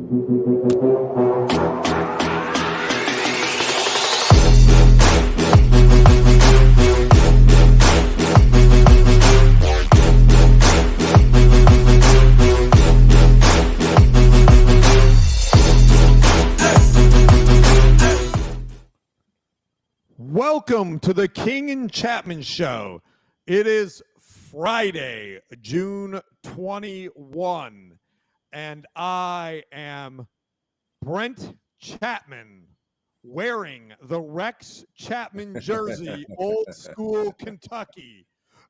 Welcome to the King Chapman Show. It is Friday, June 21, and I am Brent Chapman wearing the Rex Chapman jersey, old school Kentucky.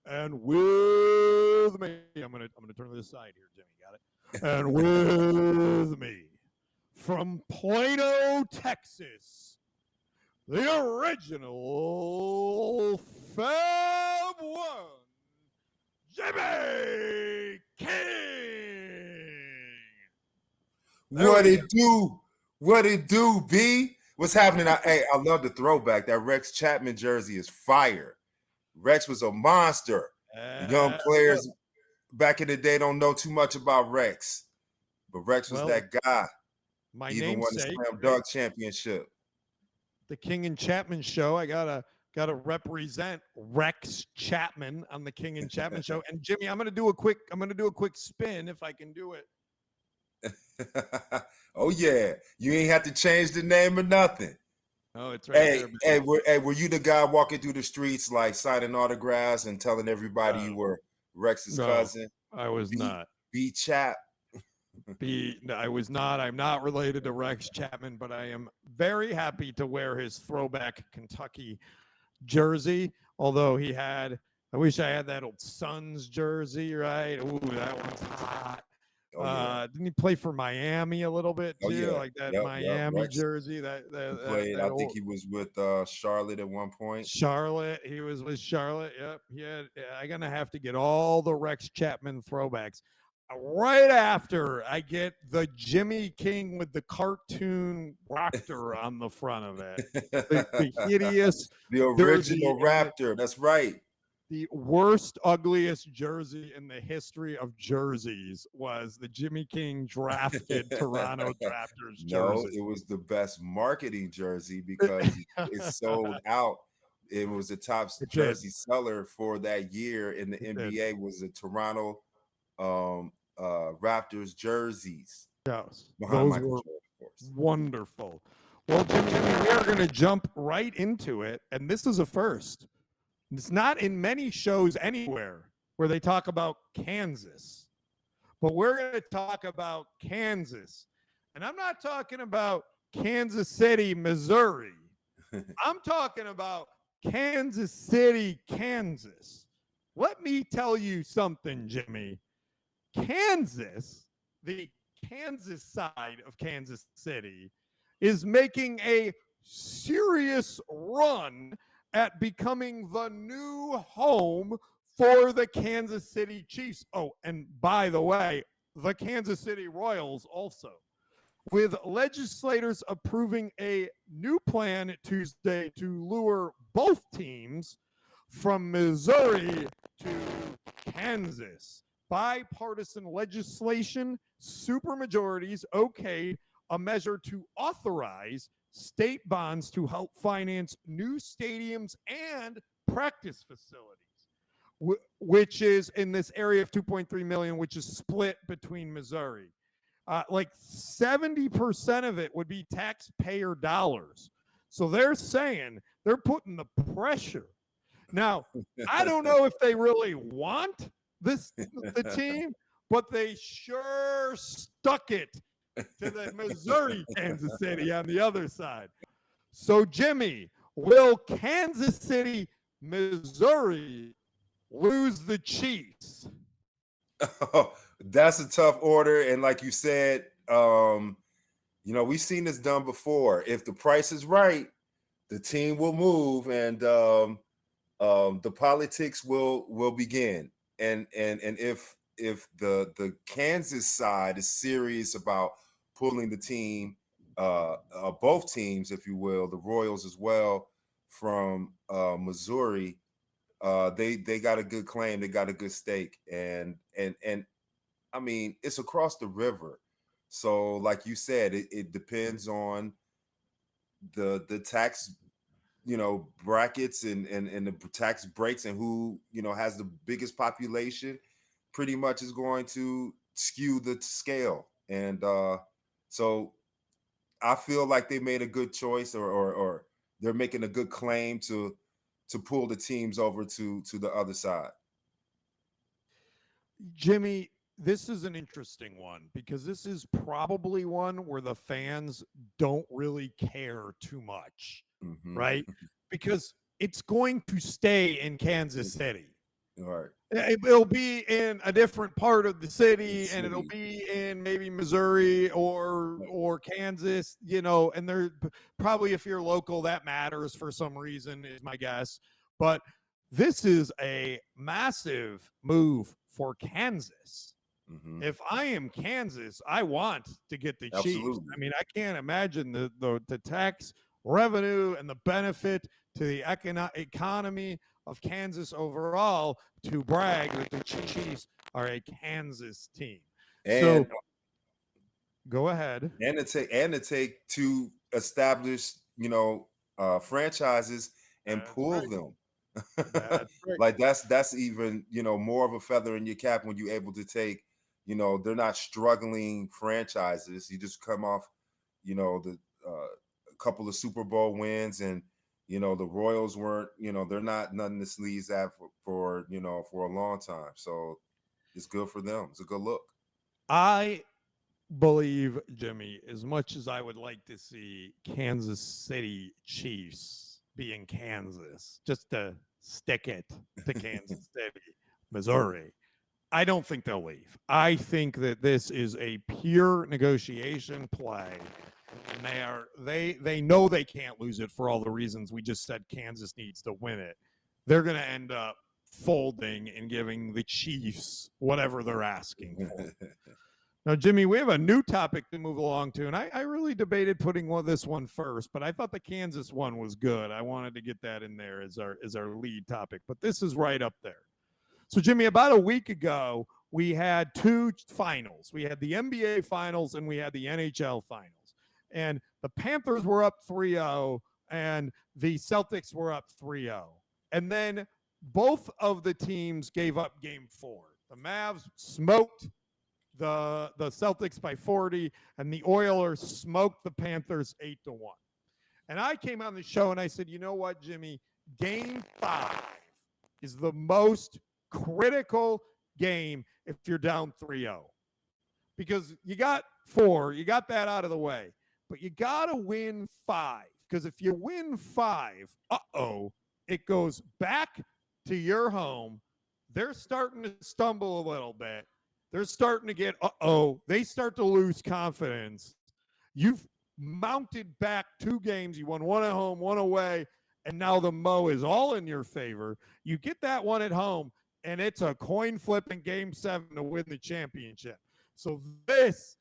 And with me, I'm gonna turn to this side here, Jimmy. Got it? And with me from Plano, Texas, the original Fab One, Jimmy King. What it do? What it do, B? What's happening? I love the throwback. That Rex Chapman jersey is fire. Rex was a monster. Young players back in the day don't know too much about Rex, but Rex was that guy. My Even won the Slam Dunk Championship. The King and Chapman Show. I gotta represent Rex Chapman on the King and Chapman Show. And Jimmy, I'm gonna do a quick spin if I can do it. Oh yeah, you ain't have to change the name or nothing. Oh, it's right there. Were you the guy walking through the streets like signing autographs and telling everybody you were Rex's cousin? I was not. B Chap. I was not. I'm not related to Rex Chapman, but I am very happy to wear his throwback Kentucky jersey. Although I wish I had that old Suns jersey, right? Ooh, that one's hot. Oh, yeah. Didn't he play for Miami a little bit too? Yeah. Like that Miami jersey. That played. I think he was with Charlotte at one point. Charlotte. He was with Charlotte. Yep. I'm gonna have to get all the Rex Chapman throwbacks. Right after I get the Jimmy King with the cartoon raptor on the front of it. The hideous. The original raptor. That's right. The worst, ugliest jersey in the history of jerseys was the Jimmy King drafted Toronto Raptors jersey. No, it was the best marketing jersey because it sold out. It was the top jersey seller for that year in the NBA was the Toronto Raptors jerseys. Yes, those were wonderful. Well, Jimmy, we are going to jump right into it, and this is a first. It's not in many shows anywhere where they talk about Kansas, but we're going to talk about Kansas. And I'm not talking about Kansas City, Missouri. I'm talking about Kansas City, Kansas. Let me tell you something, Jimmy. Kansas, the Kansas side of Kansas City, is making a serious run at becoming the new home for the Kansas City Chiefs. Oh, and by the way, the Kansas City Royals also. With legislators approving a new plan Tuesday to lure both teams from Missouri to Kansas. Bipartisan legislation, supermajorities okayed a measure to authorize state bonds to help finance new stadiums and practice facilities, which is in this area of 2.3 million, which is split between Missouri. Like 70% of it would be taxpayer dollars. So they're saying they're putting the pressure. Now, I don't know if they really want the team, but they sure stuck it to the Missouri Kansas City on the other side. So, Jimmy, will Kansas City, Missouri lose the Chiefs? Oh, that's a tough order. And like you said, we've seen this done before. If the price is right, the team will move and the politics will begin. And if the Kansas side is serious about pulling the team, both teams, if you will, the Royals as well, from Missouri, they got a good claim, they got a good stake, and I mean it's across the river, So, like you said, it depends on the tax, brackets and the tax breaks, and who has the biggest population. Pretty much is going to skew the scale, and so I feel like they made a good choice, or they're making a good claim to pull the teams over to the other side. Jimmy, this is an interesting one because this is probably one where the fans don't really care too much, Mm-hmm. right? Because it's going to stay in Kansas City. All right. It'll be in a different part of the city, and it'll be in maybe Missouri or Kansas, and they're probably, if you're local, that matters for some reason, is my guess. But this is a massive move for Kansas. Mm-hmm. If I am Kansas, I want to get the Absolutely. Chiefs. I mean, I can't imagine the tax revenue and the benefit to the economy of Kansas overall to brag that the Chiefs are a Kansas team. And so go ahead. And to take two established, franchises and That's pull right. them. That's right. Like that's even, more of a feather in your cap when you're able to take, they're not struggling franchises. You just come off, the a couple of Super Bowl wins, and the Royals weren't, they're not nothing to sneeze at for a long time. So it's good for them. It's a good look. I believe, Jimmy, as much as I would like to see Kansas City Chiefs be in Kansas, just to stick it to Kansas City, Missouri, I don't think they'll leave. I think that this is a pure negotiation play. And they know they can't lose it for all the reasons we just said. Kansas needs to win it. They're going to end up folding and giving the Chiefs whatever they're asking for. Now, Jimmy, we have a new topic to move along to, and I really debated putting this one first, but I thought the Kansas one was good. I wanted to get that in there as our lead topic, but this is right up there. So, Jimmy, about a week ago, we had two finals. We had the NBA finals and we had the NHL finals. And the Panthers were up 3-0 and the Celtics were up 3-0. And then both of the teams gave up game 4. The Mavs smoked the Celtics by 40, and the Oilers smoked the Panthers 8-1. And I came on the show and I said, you know what, Jimmy? Game 5 is the most critical game if you're down 3-0. Because you got 4, you got that out of the way. But you got to win 5. Because if you win 5, it goes back to your home. They're starting to stumble a little bit. They're starting to get, they start to lose confidence. You've mounted back 2 games. You won 1 at home, 1 away, and now the mo is all in your favor. You get that one at home, and it's a coin flip in game 7 to win the championship. So this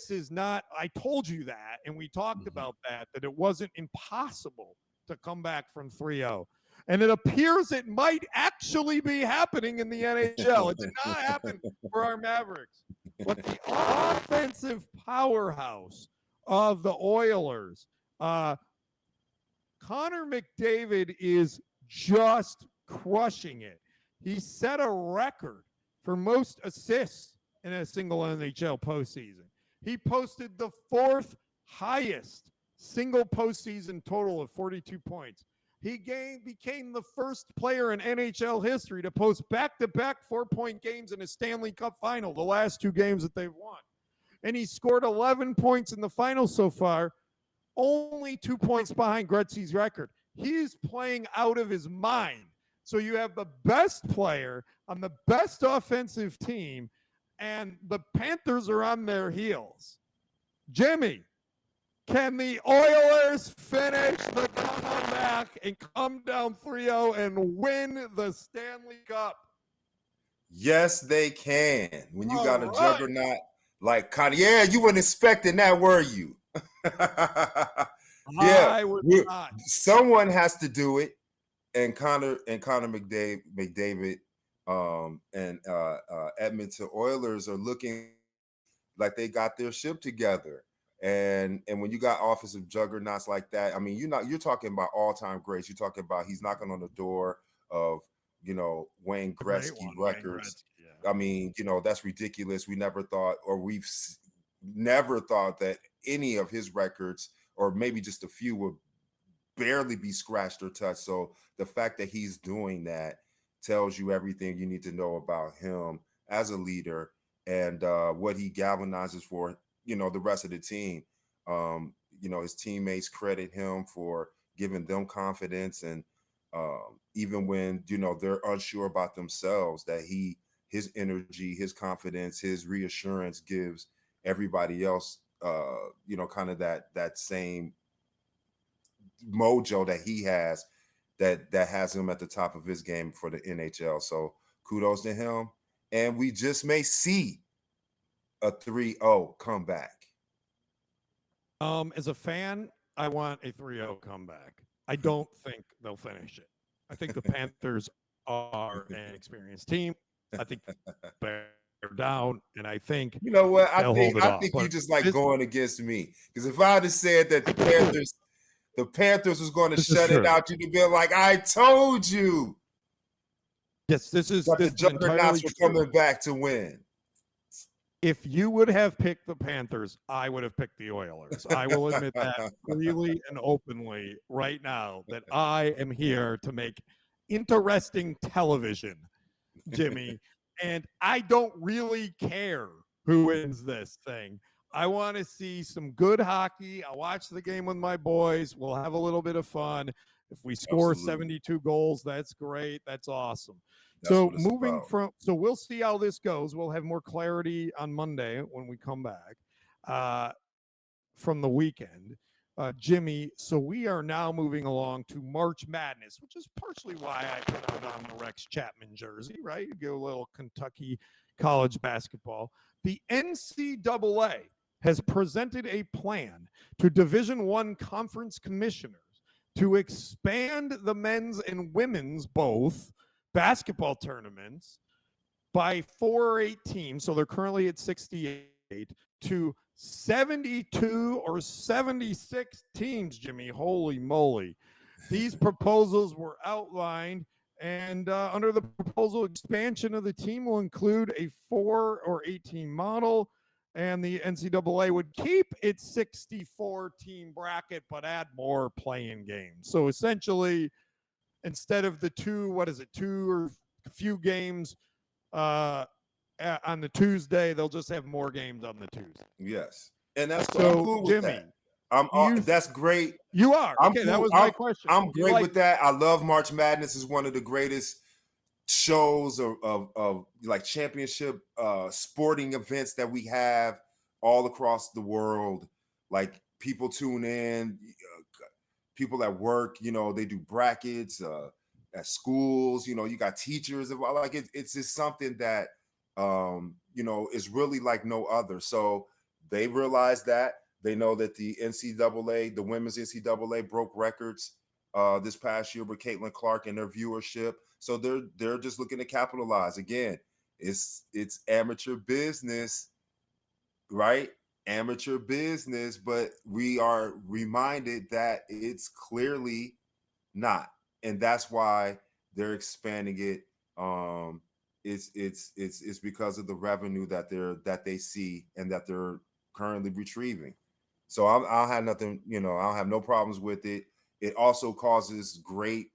is not, I told you that, and we talked about that it wasn't impossible to come back from 3-0. And it appears it might actually be happening in the NHL. It did not happen for our Mavericks. But the offensive powerhouse of the Oilers, Connor McDavid is just crushing it. He set a record for most assists in a single NHL postseason. He posted the 4th highest single postseason total of 42 points. He became the first player in NHL history to post back-to-back 4-point games in a Stanley Cup final, the last 2 games that they've won. And he scored 11 points in the final so far, only 2 points behind Gretzky's record. He's playing out of his mind. So you have the best player on the best offensive team, and the Panthers are on their heels. Jimmy, can the Oilers finish the comeback and come down 3-0 and win the Stanley Cup? Yes, they can. When you got a juggernaut like Connor. Yeah, you weren't expecting that, were you? Yeah, I was not. Someone has to do it, and Connor McDavid and Edmonton Oilers are looking like they got their ship together. And when you got offensive juggernauts like that, I mean, you're talking about all-time greats. You're talking about he's knocking on the door of, Wayne Gretzky records. Wayne Gretzky, I mean, that's ridiculous. We never thought, or we've never thought that any of his records, or maybe just a few, would barely be scratched or touched. So the fact that he's doing that tells you everything you need to know about him as a leader, and what he galvanizes for, the rest of the team. His teammates credit him for giving them confidence, and even when they're unsure about themselves, that his energy, his confidence, his reassurance gives everybody else kind of that same mojo that he has, that has him at the top of his game for the NHL. So kudos to him, and we just may see a 3-0 comeback. As a fan, I want a 3-0 comeback. I don't think they'll finish it. I think the Panthers are an experienced team. I think they're down, and I think you know what? I think But you just like going against me, because if I'd have said that the Panthers was going to shut it out, you'd have been like, I told you. Yes, this is the Juggernauts were coming back to win. If you would have picked the Panthers, I would have picked the Oilers. I will admit that freely and openly right now, that I am here to make interesting television, Jimmy. And I don't really care who wins this thing. I want to see some good hockey. I'll watch the game with my boys. We'll have a little bit of fun. If we score 72 goals, that's great. That's awesome. So we'll see how this goes. We'll have more clarity on Monday when we come back from the weekend. Jimmy, so we are now moving along to March Madness, which is partially why I put on the Rex Chapman jersey, right? You get a little Kentucky college basketball. The NCAA has presented a plan to Division I conference commissioners to expand the men's and women's both basketball tournaments by 4 or 8 teams. So they're currently at 68 to 72 or 76 teams, Jimmy. Holy moly. These proposals were outlined, and under the proposal, expansion of the team will include a 4 or 8 team model, and the NCAA would keep its 64 team bracket but add more playing games. So essentially, instead of the 2 or a few games on the Tuesday, they'll just have more games on the Tuesday. Yes, and that's so. I'm cool with Jimmy, that. That's great. You are okay. That was my question. I'm great with that. I love March Madness. Is one of the greatest shows of like championship sporting events that we have all across the world. Like, people tune in, people at work, they do brackets at schools, you got teachers, like it's just something that is really like no other. So they realize that. They know that the NCAA, the women's NCAA, broke records this past year with Caitlin Clark and their viewership. So they're just looking to capitalize. Again, it's amateur business, right? Amateur business, but we are reminded that it's clearly not, and that's why they're expanding it. It's because of the revenue that they see and that they're currently retrieving. So I'll have nothing, I'll have no problems with it. It also causes great,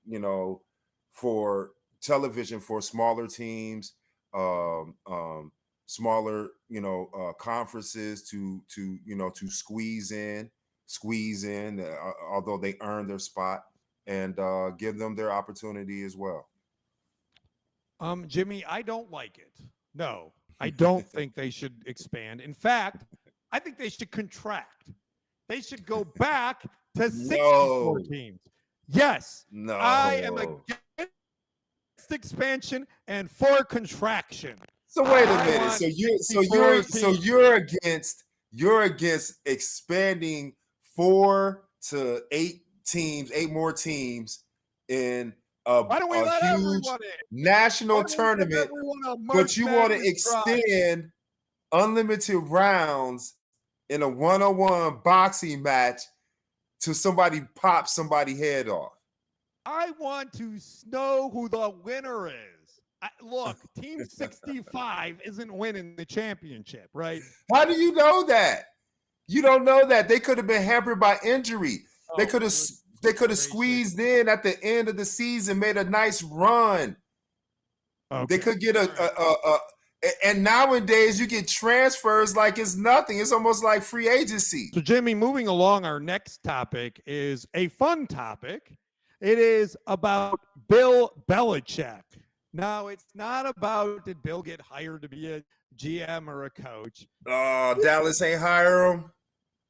for television, for smaller teams, smaller, conferences to squeeze in, although they earn their spot, and give them their opportunity as well. Jimmy, I don't like it. No, I don't think they should expand. In fact, I think they should contract. They should go back to 64 teams. Yes, no, I am against expansion and for contraction. So wait a minute. So you're against expanding 4 to 8 teams, 8 more teams in a huge national tournament, but you want to extend unlimited rounds in a one-on-one boxing match till somebody pops somebody's head off. I want to know who the winner is. Look, Team 65 isn't winning the championship, right? How do you know that? You don't know that. They could have been hampered by injury. They could have squeezed in at the end of the season, made a nice run. Okay. They could get and nowadays you get transfers like it's nothing. It's almost like free agency. So, Jimmy, moving along, our next topic is a fun topic. It is about Bill Belichick. Now, it's not about did Bill get hired to be a GM or a coach. Oh, Dallas ain't hire him?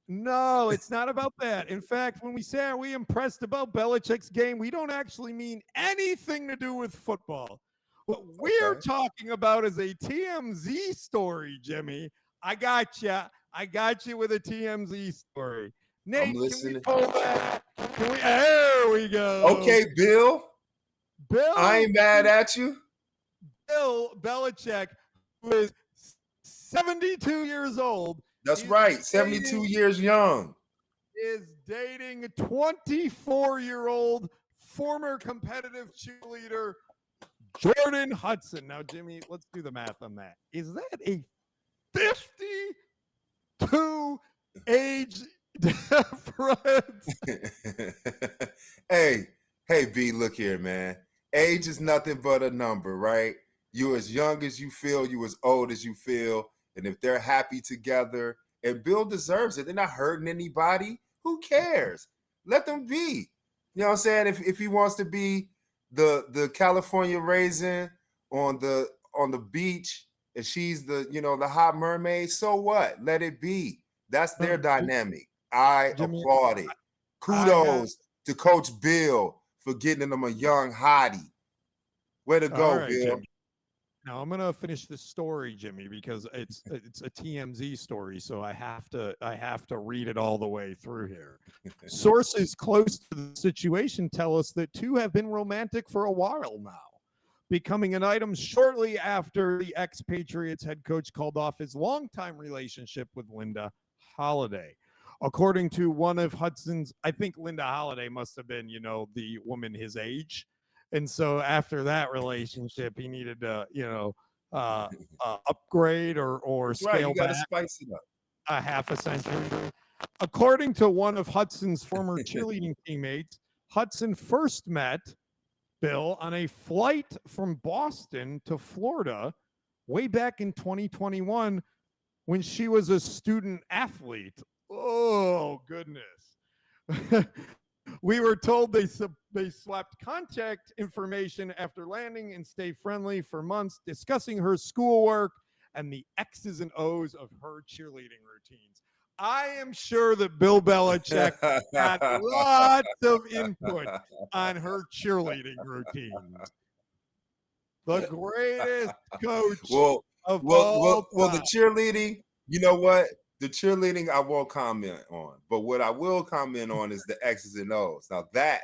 No, it's not about that. In fact, when we say are we impressed about Belichick's game, we don't actually mean anything to do with football. What we're talking about is a TMZ story, Jimmy. I got you with a TMZ story. Nate, can we pull that? There we go. Okay, Bill, I ain't mad at you. Bill Belichick, who is 72 years old. That's right, 72 years young. Is dating a 24-year-old former competitive cheerleader, Jordan Hudson. Now, Jimmy, let's do the math on that. Is that a 52 age difference? Hey, B, look here, man. Age is nothing but a number, right? You as young as you feel, you as old as you feel. And if they're happy together, and Bill deserves it, they're not hurting anybody. Who cares? Let them be. You know what I'm saying? If he wants to be the California raisin on the beach, and she's the hot mermaid, so what? Let it be. That's their dynamic. I applaud it. Kudos to Coach Bill for getting them a young hottie. Way to go, Bill. Jimmy. Now I'm gonna finish this story, Jimmy, because it's a TMZ story, so I have to read it all the way through here. Sources close to the situation tell us that two have been romantic for a while now, becoming an item shortly after the ex-Patriots head coach called off his longtime relationship with Linda Holiday. According to one of Hudson's, I think Linda Holiday must have been, the woman his age. And so after that relationship, he needed to, upgrade or scale back spice it up. a half a century. According to one of Hudson's former cheerleading teammates, Hudson first met Bill on a flight from Boston to Florida way back in 2021 when she was a student athlete. Oh, goodness. We were told they swapped contact information after landing and stayed friendly for months, discussing her schoolwork and the X's and O's of her cheerleading routines. I am sure that Bill Belichick had lots of input on her cheerleading routines. The greatest coach of all time. The cheerleading, you know what? The cheerleading I won't comment on, but what I will comment on is the X's and O's. Now that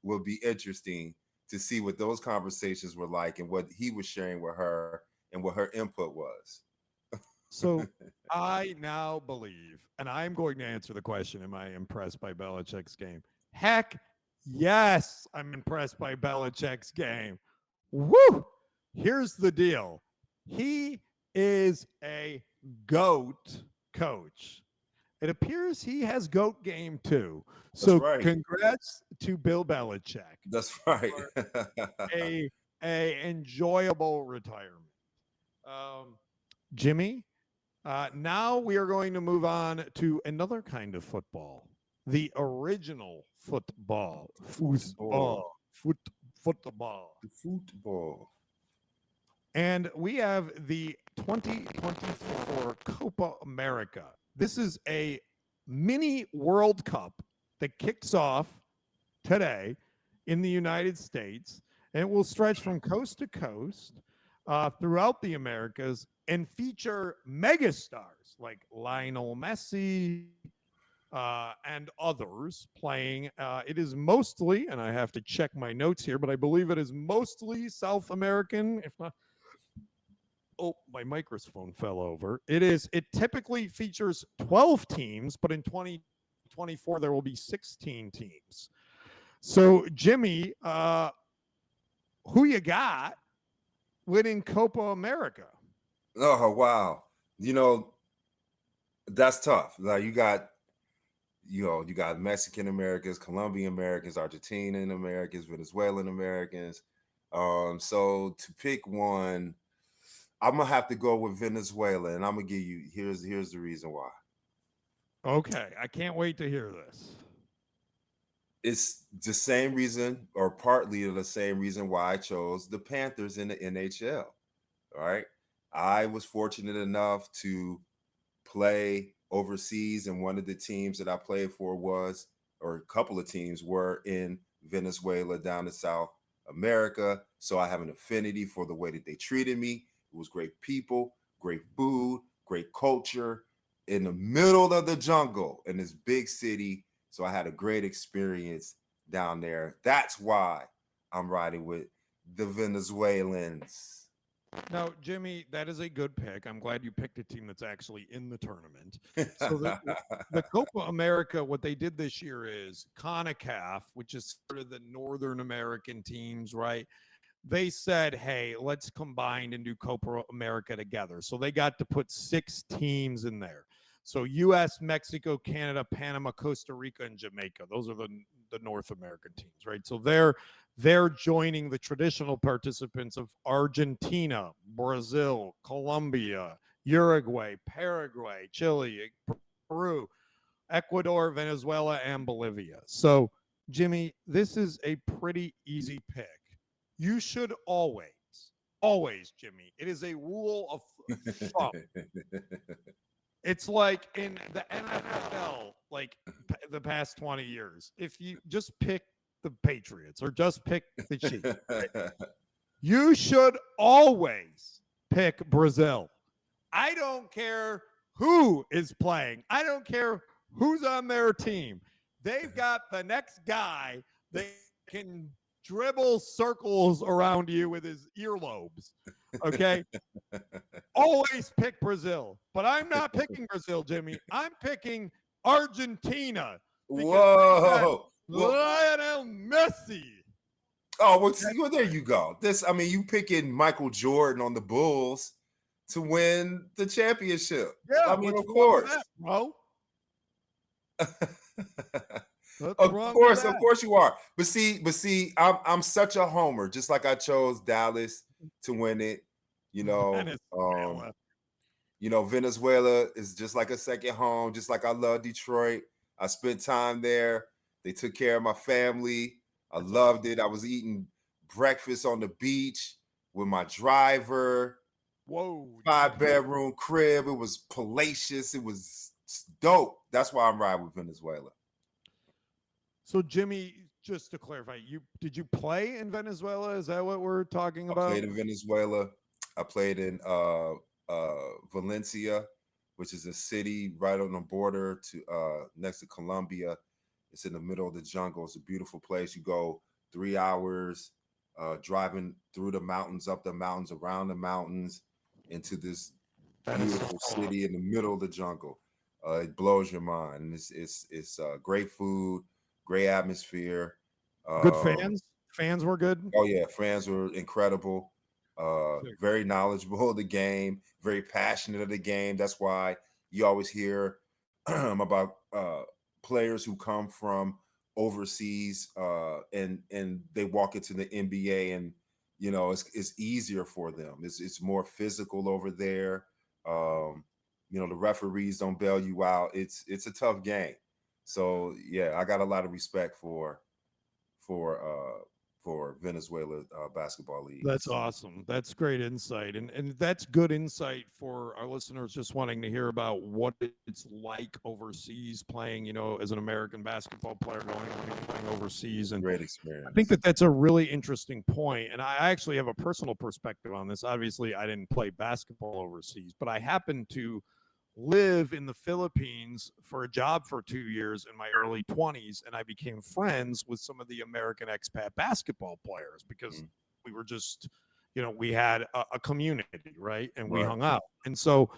will be interesting to see what those conversations were like and what he was sharing with her and what her input was. So I now believe, and I'm going to answer the question, am I impressed by Belichick's game? Heck yes, I'm impressed by Belichick's game. Woo! Here's the deal. He is a GOAT coach. It appears he has GOAT game too. So congrats to Bill Belichick. That's right. a enjoyable retirement. Jimmy, now we are going to move on to another kind of football. The original football. Football. And we have the 2024 Copa America. This is a mini World Cup that kicks off today in the United States, and it will stretch from coast to coast throughout the Americas and feature megastars like Lionel Messi and others playing. It is mostly, and I have to check my notes here, but I believe it is mostly South American, if not Oh, my microphone fell over. It typically features 12 teams, but in 2024 there will be 16 teams. So, Jimmy, who you got winning Copa America? Oh, wow. That's tough. Like you got Mexican Americans, Colombian Americans, Argentinian Americans, Venezuelan Americans. So to pick one, I'm gonna have to go with Venezuela, and I'm gonna give you here's the reason why. Okay, I can't wait to hear this. It's the same reason, or partly the same reason why I chose the Panthers in the NHL. All right. I was fortunate enough to play overseas, and one of the teams that I played for was, or a couple of teams were in Venezuela down in South America. So I have an affinity for the way that they treated me. It was great people, great food, great culture in the middle of the jungle in this big city. So I had a great experience down there. That's why I'm riding with the Venezuelans. Now, Jimmy, that is a good pick. I'm glad you picked a team that's actually in the tournament. So the Copa America, what they did this year is CONCACAF, which is sort of the Northern American teams, right? They said, hey, let's combine and do Copa America together. So they got to put 6 teams in there. So U.S., Mexico, Canada, Panama, Costa Rica, and Jamaica. Those are the North American teams, right? So they're joining the traditional participants of Argentina, Brazil, Colombia, Uruguay, Paraguay, Chile, Peru, Ecuador, Venezuela, and Bolivia. So, Jimmy, this is a pretty easy pick. You should always, Jimmy, it is a rule of thumb. It's like in the NFL, like the past 20 years. If you just pick the Patriots or just pick the Chiefs, right? You should always pick Brazil. I don't care who is playing. I don't care who's on their team. They've got the next guy that can dribble circles around you with his earlobes. Okay. Always pick Brazil, but I'm not picking Brazil, Jimmy. I'm picking Argentina. Whoa. Lionel Messi. Oh, well, there you go. You picking Michael Jordan on the Bulls to win the championship. Yeah, of course. That, bro? Of course you are. But see, I'm such a homer, just like I chose Dallas to win it. Venezuela is just like a second home, just like I love Detroit. I spent time there. They took care of my family. I loved it. I was eating breakfast on the beach with my driver. Whoa. 5-bedroom crib. It was palatial. It was dope. That's why I'm riding with Venezuela. So, Jimmy, just to clarify, did you play in Venezuela? Is that what we're talking about? I played in Venezuela. I played in Valencia, which is a city right on the border to next to Colombia. It's in the middle of the jungle. It's a beautiful place. You go 3 hours driving through the mountains, up the mountains, around the mountains, into this beautiful city in the middle of the jungle. It blows your mind. And it's great food, great atmosphere. Good fans? Fans were good? Oh, yeah. Fans were incredible. Very knowledgeable of the game, very passionate of the game. That's why you always hear about players who come from overseas and they walk into the NBA, and it's easier for them. It's more physical over there. The referees don't bail you out. It's a tough game. So yeah, I got a lot of respect for Venezuela basketball league. That's awesome. That's great insight. And that's good insight for our listeners just wanting to hear about what it's like overseas playing, as an American basketball player playing overseas. And great experience. I think that's a really interesting point. And I actually have a personal perspective on this. Obviously, I didn't play basketball overseas, but I happened to live in the Philippines for a job for 2 years in my early 20s, and I became friends with some of the American expat basketball players because we were just we had a community, right? And we Right. hung out. And so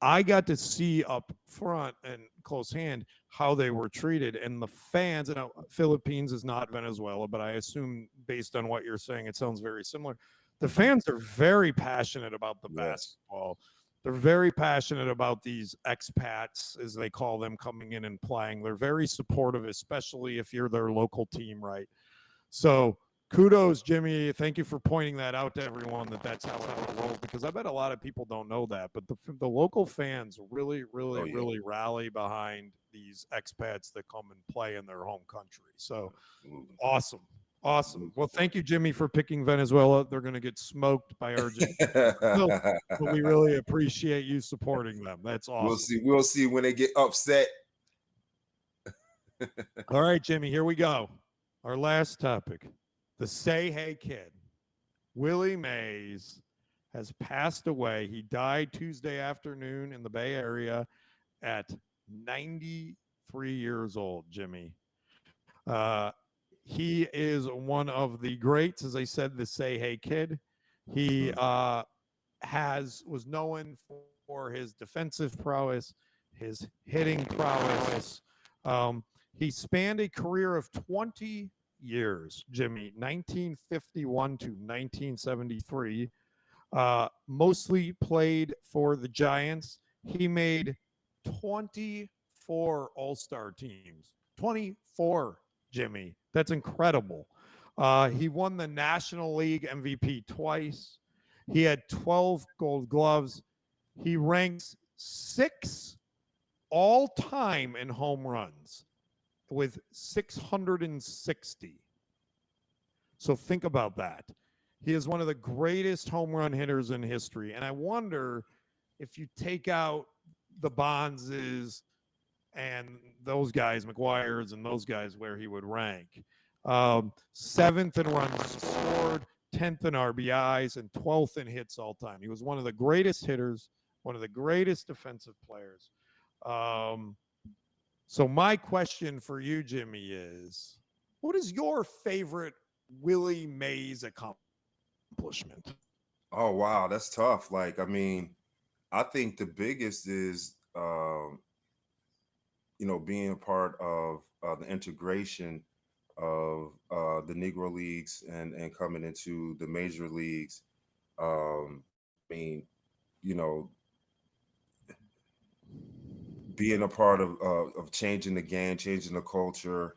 I got to see up front and close hand how they were treated. And the fans, Philippines is not Venezuela, but I assume based on what you're saying, it sounds very similar. The fans are very passionate about the basketball. They're very passionate about these expats, as they call them, coming in and playing. They're very supportive, especially if you're their local team, right? So kudos, Jimmy. Thank you for pointing that out to everyone, that's how it rolls, because I bet a lot of people don't know that. But the local fans really, really, really rally behind these expats that come and play in their home country. So awesome. Awesome. Well, thank you, Jimmy, for picking Venezuela. They're going to get smoked by Argentina. But we really appreciate you supporting them. That's awesome. We'll see when they get upset. All right, Jimmy, here we go. Our last topic, the Say Hey Kid. Willie Mays has passed away. He died Tuesday afternoon in the Bay Area at 93 years old, Jimmy. He is one of the greats, as I said, the Say Hey Kid. He was known for his defensive prowess, his hitting prowess. He spanned a career of 20 years, Jimmy, 1951 to 1973. Mostly played for the Giants. He made 24 All-Star teams. 24, Jimmy. That's incredible. He won the National League MVP twice. He had 12 Gold Gloves. He ranks 6th all-time in home runs with 660. So think about that. He is one of the greatest home run hitters in history. And I wonder if you take out the Bondses and those guys, McGuire's and those guys, where he would rank. 7th in runs scored, 10th in RBIs, and 12th in hits all time. He was one of the greatest hitters, one of the greatest defensive players. So my question for you, Jimmy, is what is your favorite Willie Mays accomplishment? Oh, wow. That's tough. I think the biggest is, being a part of the integration of the Negro Leagues and coming into the major leagues. Being a part of changing the game, changing the culture,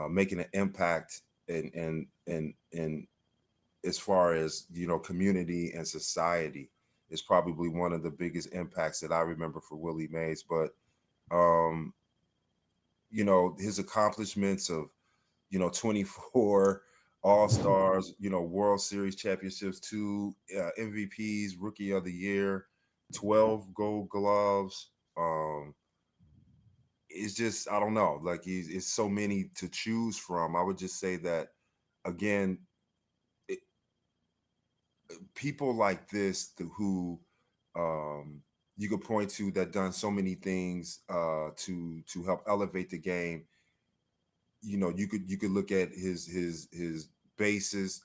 making an impact in as far as community and society is probably one of the biggest impacts that I remember for Willie Mays. But his accomplishments of 24 All-Stars, World Series championships, 2 MVPs, Rookie of the Year, 12 Gold Gloves. It's just, I don't know, it's so many to choose from. I would just say that, again, people like this who you could point to that done so many things to help elevate the game. You could look at his bases,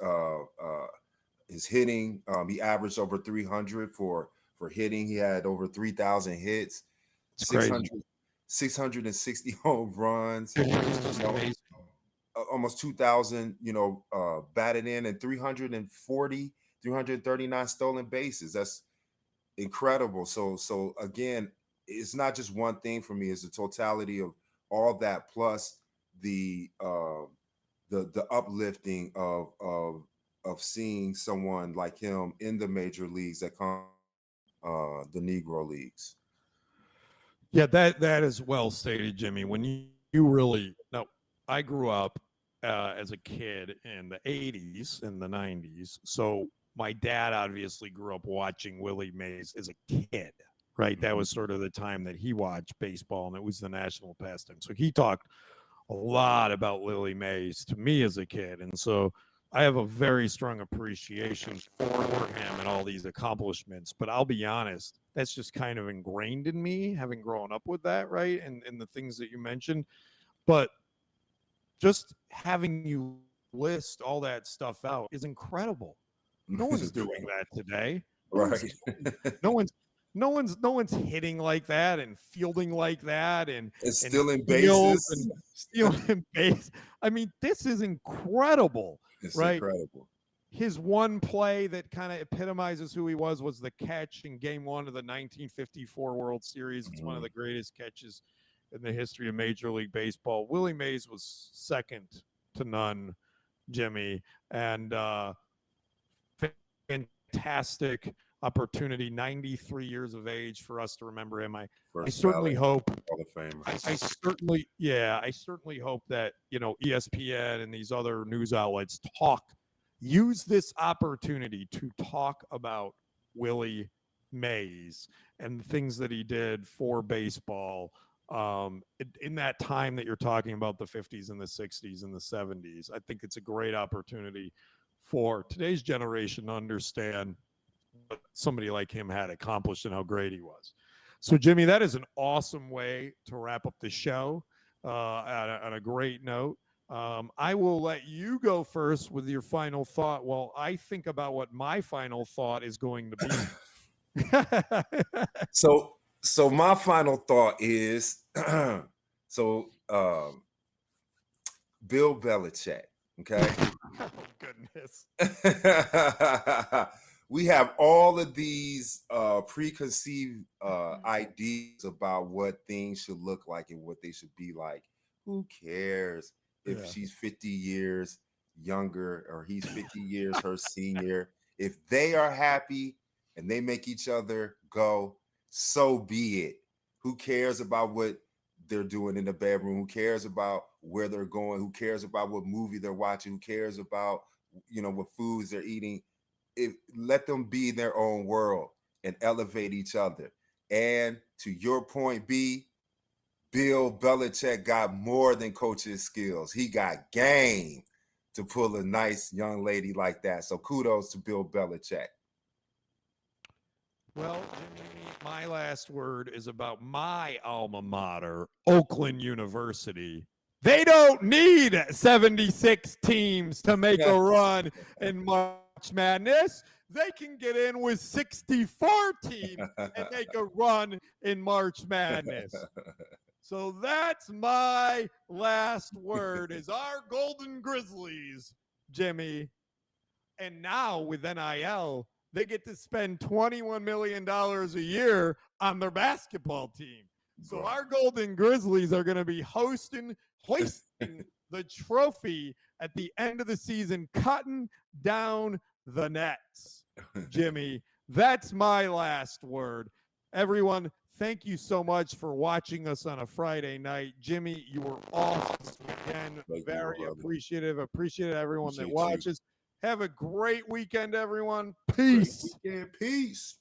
his hitting. He averaged over 300 for hitting. He had over 3,000 hits, 660 home runs, almost 2,000, batted in, and 339 stolen bases. That's incredible. So again, it's not just one thing for me. It's the totality of all that, plus the uplifting of seeing someone like him in the major leagues that come the Negro Leagues. Yeah, that is well stated, Jimmy. When you really I grew up as a kid in the 80s and the 90s. So my dad obviously grew up watching Willie Mays as a kid, right? That was sort of the time that he watched baseball, and it was the national pastime. So he talked a lot about Willie Mays to me as a kid. And so I have a very strong appreciation for him and all these accomplishments. But I'll be honest, that's just kind of ingrained in me, having grown up with that, right? And the things that you mentioned. But just having you list all that stuff out is incredible. No one's doing that today. Right. No one's hitting like that and fielding like that and stealing bases and stealing base. I mean, this is incredible. It's right? incredible. His one play that kind of epitomizes who he was the catch in Game 1 of the 1954 World Series. It's one of the greatest catches in the history of Major League Baseball. Willie Mays was second to none, Jimmy, and fantastic opportunity, 93 years of age, for us to remember him. I certainly hope Hall of Famer. I certainly hope that, ESPN and these other news outlets use this opportunity to talk about Willie Mays and the things that he did for baseball in that time that you're talking about, the 50s and the 60s and the 70s. I think it's a great opportunity for today's generation to understand what somebody like him had accomplished and how great he was. So, Jimmy, that is an awesome way to wrap up the show on a great note. I will let you go first with your final thought while I think about what my final thought is going to be. So my final thought is Bill Belichick, okay? Oh, goodness. We have all of these preconceived ideas about what things should look like and what they should be like. Who cares if she's 50 years younger or he's 50 years her senior? If they are happy and they make each other go, so be it. Who cares about what they're doing in the bedroom? Who cares about where they're going? Who cares about what movie they're watching? Who cares about, what foods they're eating? Let them be in their own world and elevate each other. And to your point, B, Bill Belichick got more than coaching skills. He got game to pull a nice young lady like that. So kudos to Bill Belichick. Well, Jimmy, my last word is about my alma mater, Oakland University. They don't need 76 teams to make a run in March Madness. They can get in with 64 teams and make a run in March Madness. So that's my last word, is our Golden Grizzlies, Jimmy. And now with NIL, they get to spend $21 million a year on their basketball team. So our Golden Grizzlies are going to be hoisting the trophy at the end of the season, cutting down the nets. Jimmy, that's my last word. Everyone, thank you so much for watching us on a Friday night. Jimmy, you were awesome again. Very appreciative. Appreciate everyone that watches. Have a great weekend, everyone. Peace. Peace.